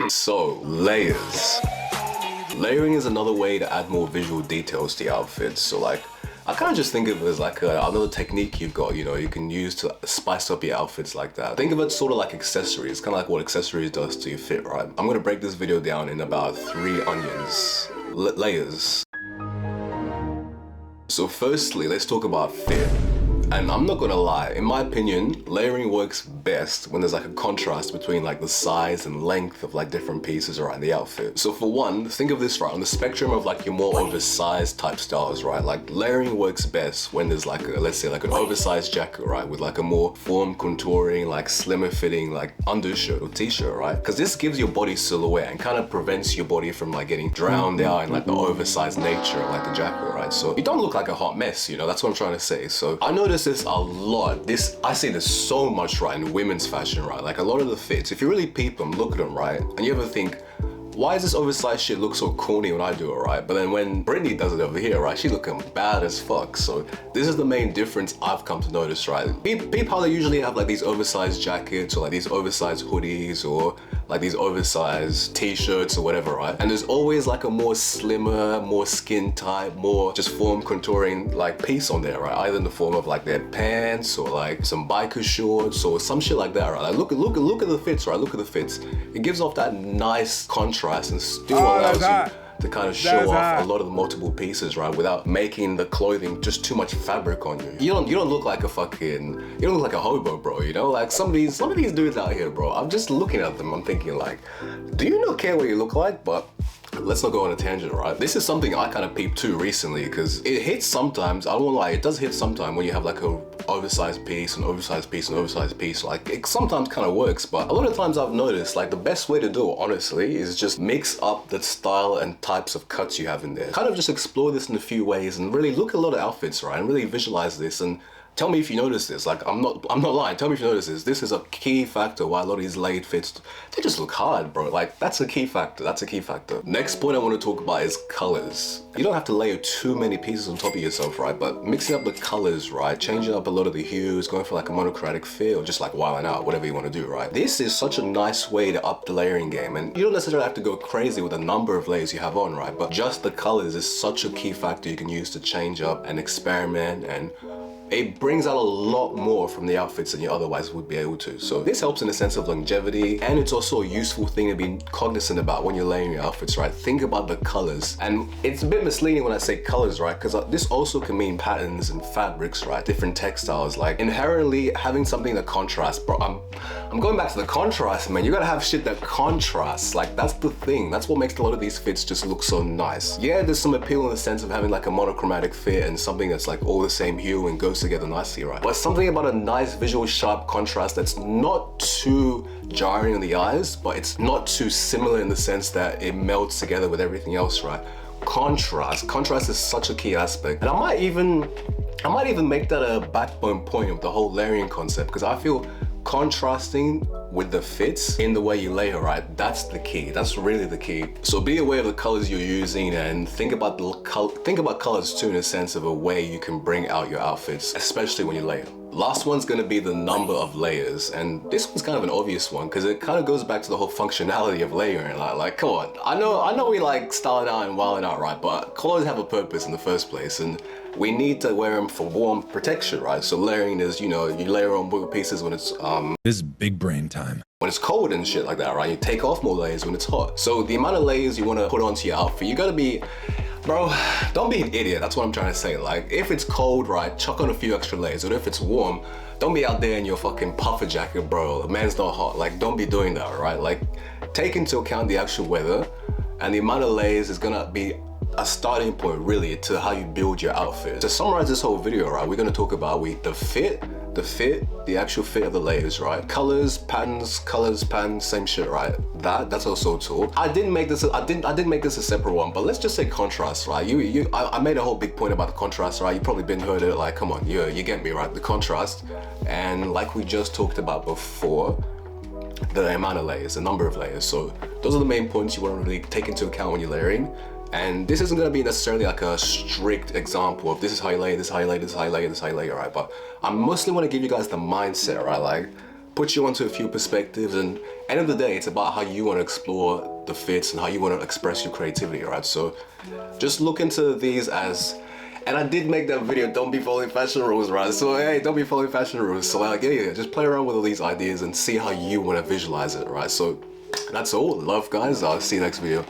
So, layers. Layering is another way to add more visual details to your outfits. So like, I kind of just think of it as like another technique you've got, you know, you can use to spice up your outfits like that. Think of it sort of like accessories, kind of like what accessories does to your fit, right? I'm gonna break this video down in about 3 onions. Layers. So firstly, let's talk about fit. And I'm not gonna lie, in my opinion, layering works best when there's like a contrast between like the size and length of like different pieces around the outfit. So for one, think of this, right, on the spectrum of like your more oversized type styles, right, like layering works best when there's like a, let's say like an oversized jacket, right, with like a more form contouring, like slimmer fitting like undershirt or t-shirt, right, because this gives your body silhouette and kind of prevents your body from like getting drowned out in like the oversized nature of like the jacket, right, so you don't look like a hot mess, you know, that's what I'm trying to say. So I noticed this a lot. I see this so much, right, in women's fashion, right? Like a lot of the fits, if you really peep them, look at them, right? And you ever think, why does this oversized shit look so corny when I do it, right? But then when Brittany does it over here, right, she's looking bad as fuck. So this is the main difference I've come to notice, right? Peep how they usually have like these oversized jackets or like these oversized hoodies or like these oversized t-shirts or whatever, right? And there's always like a more slimmer, more skin tight, more just form contouring like piece on there, right? Either in the form of like their pants or like some biker shorts or some shit like that, right? Like look at the fits, right? Look at the fits. It gives off that nice contrast and still allows you to kind of show off a lot of the multiple pieces, right, without making the clothing just too much fabric on you. You don't look like a fucking, you don't look like a hobo, bro, you know? Like some of these dudes out here, bro, I'm just looking at them, I'm thinking like, do you not care what you look like? But let's not go on a tangent, right? This is something I kind of peeped too recently because it hits sometimes, I don't wanna lie, it does hit sometimes when you have like a oversized piece, an oversized piece, an oversized piece. Like it sometimes kind of works, but a lot of times I've noticed like the best way to do it, honestly, is just mix up the style and types of cuts you have in there. Kind of just explore this in a few ways and really look at a lot of outfits, right? And really visualize this and tell me if you notice this. Like I'm not lying. Tell me if you notice this. This is a key factor why a lot of these laid fits, they just look hard, bro. Like that's a key factor. That's a key factor. Next point I want to talk about is colors. You don't have to layer too many pieces on top of yourself, right? But mixing up the colors, right? Changing up a lot of the hues, going for like a monochromatic feel, just like wilding out, whatever you want to do, right? This is such a nice way to up the layering game. And you don't necessarily have to go crazy with the number of layers you have on, right? But just the colors is such a key factor you can use to change up and experiment, and it brings out a lot more from the outfits than you otherwise would be able to. So this helps in a sense of longevity, and it's also a useful thing to be cognizant about when you're layering your outfits, right? Think about the colors. And it's a bit misleading when I say colors, right? Because this also can mean patterns and fabrics, right? Different textiles. Like inherently having something that contrasts, bro, I'm going back to the contrast, man. You gotta have shit that contrasts. Like that's the thing. That's what makes a lot of these fits just look so nice. Yeah, there's some appeal in the sense of having like a monochromatic fit and something that's like all the same hue and goes together nicely, right? But something about a nice visual sharp contrast that's not too jarring in the eyes, but it's not too similar in the sense that it melts together with everything else, right? Contrast is such a key aspect. And I might even make that a backbone point of the whole layering concept, because I feel contrasting with the fits in the way you layer, right? That's the key. That's really the key. So be aware of the colors you're using and think about colors too in a sense of a way you can bring out your outfits, especially when you layer. Last one's gonna be the number of layers, and this one's kind of an obvious one because it kind of goes back to the whole functionality of layering. Like come on, I know we like styling out and wilding out, right? But clothes have a purpose in the first place, and we need to wear them for warmth protection, right? So layering is, you know, you layer on bigger pieces when it's This is big brain time. When it's cold and shit like that, right? You take off more layers when it's hot. So the amount of layers you want to put onto your outfit, you gotta be, bro, don't be an idiot. That's what I'm trying to say. Like if it's cold, right, chuck on a few extra layers. Or if it's warm, don't be out there in your fucking puffer jacket, bro. The man's not hot. Like don't be doing that, right? Like take into account the actual weather, and the amount of layers is gonna be a starting point really to how you build your outfit. To summarize this whole video, right, we're gonna talk about the actual fit of the layers, right? Colors, patterns, same shit, right? That's also a tool. I didn't make this a separate one, but let's just say contrast, right? I made a whole big point about the contrast, right? You probably been heard it, like, come on, you get me, right? The contrast, and like we just talked about before, the amount of layers, the number of layers. So those are the main points you want to really take into account when you're layering. And this isn't going to be necessarily like a strict example of this is how you layer, this is how you layer, this is how you layer, this is how you layer, right? But I mostly want to give you guys the mindset, right? Like put you onto a few perspectives, and end of the day, it's about how you want to explore the fits and how you want to express your creativity, right? So just look into these as, and I did make that video, don't be following fashion rules, right? So hey, don't be following fashion rules. So like, yeah, just play around with all these ideas and see how you want to visualize it, right? So that's all. Love, guys. I'll see you next video.